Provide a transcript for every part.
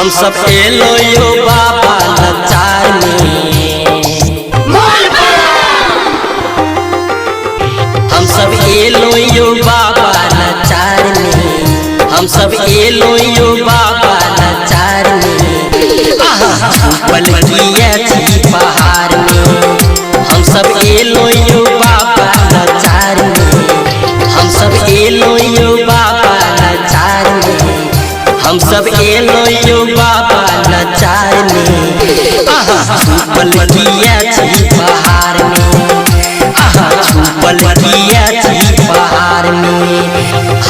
हम सब एलो यो बाबा लाचार में, हम सब एलो यो बाबा लाचार में, हम सब एलो यो बाबा लाचार में। पल किया थी पहाड़ में, हम सब एलो यो बाबा लाचार में, हम सब एलो यो बाबा लाचार में, हम सब एलो यो बाबा लाचार में। पल किया थी पहाड़ में, पल किया थी पहाड़ में,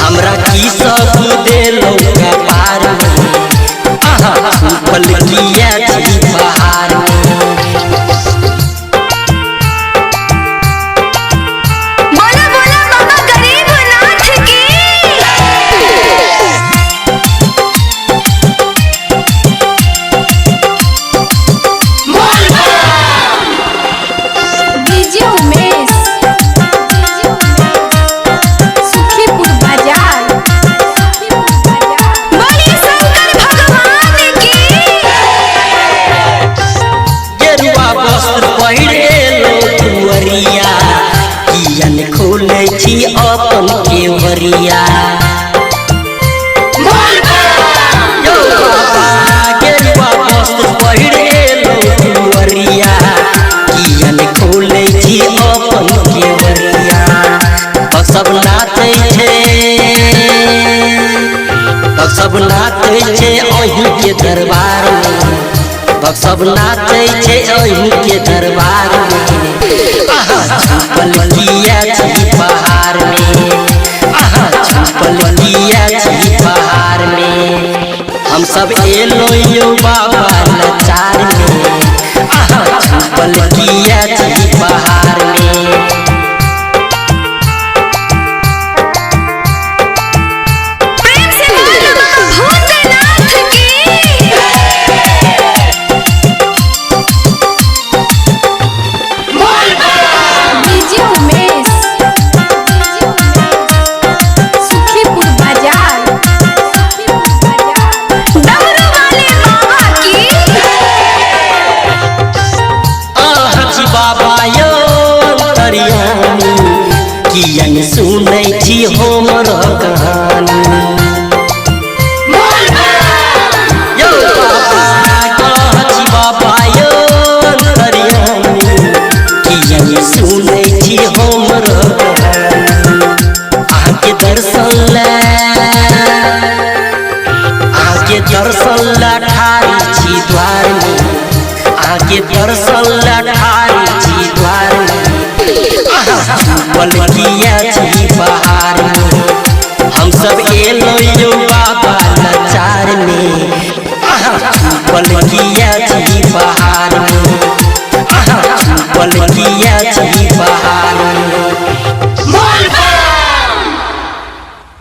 हमरा की सब देलो कपार में। पल किया थी पहाड़ में। बोला बोला बाबा गरीबनाथ की। डीजे उमेश, सुखीपुर बाजार। बोलिए शंकर भगवान की। गेरुआ वस्त्र पहिरेलो कुंवरिया, कियन खोले छी अपन केवरिया। गेरुआ वस्त्र पहिरेलो कुंवरिया, कियन खोले छी अपन केवरिया। सब नाचे छे, सब नाचे छे अहीं के दरबार में, सब नाचे छे अहीं के दरबार में। पल किया थी पहाड़ में, पल किया थी पहाड़ में, हम सब एलो यो बाबा लाचार में। पल किया थी पहाड़ में। प्रेम से बोलो बाबा भूतनाथ की। डीजे उमेश, सुखीपुर बाजार। डमरू वाले बाबा की। आँच बाबा यो तरियानी, कियन सुनै छी हमर कहानी। यो बाबा, आँच बाबा यो तरियानी, कियन सुनै छी हमर कहानी। आके दर्शन ला, आके दर्शन ला ठारी छी द्वार में, आके दर्शन ला ठारी छी द्वार में। पल किया थी पहाड़ में, हम सब एलो यो बाबा लाचार में। पल किया